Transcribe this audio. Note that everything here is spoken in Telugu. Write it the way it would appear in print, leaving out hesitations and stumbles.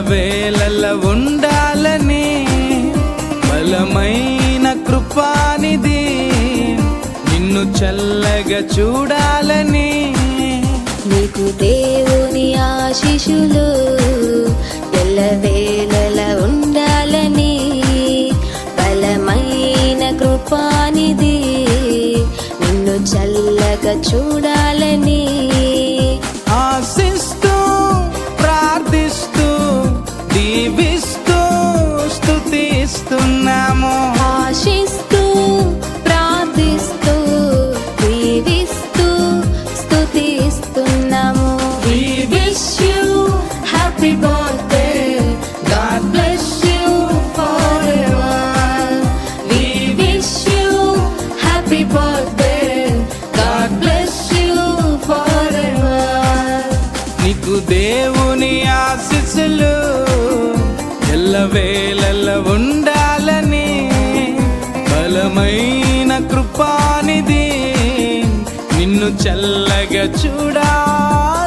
ఎల్లవేళల ఉండాలని బలమైన కృపానిధి నిన్ను చల్లగా చూడాలని నీకు దేవుని ఆశీస్సులు ఎల్లవేళల ఉండాలని బలమైన కృపానిధి నిన్ను చల్లగా చూడాలని ఆశిస్తూ ప్రార్థిస్తూ దీవిస్తూ స్తుతిస్తున్నాము. ఆశిస్తూ ప్రార్థిస్తూ దీవిస్తూ స్తుతిస్తున్నాము. We wish you happy birthday. God bless you forever. We wish you happy birthday. God bless you forever. నీకు దేవుని ఆశీస్సులు ఎల్లవేళల ఉండాలని బలమైన కృపానిధి నిన్ను చల్లగా చూడాలని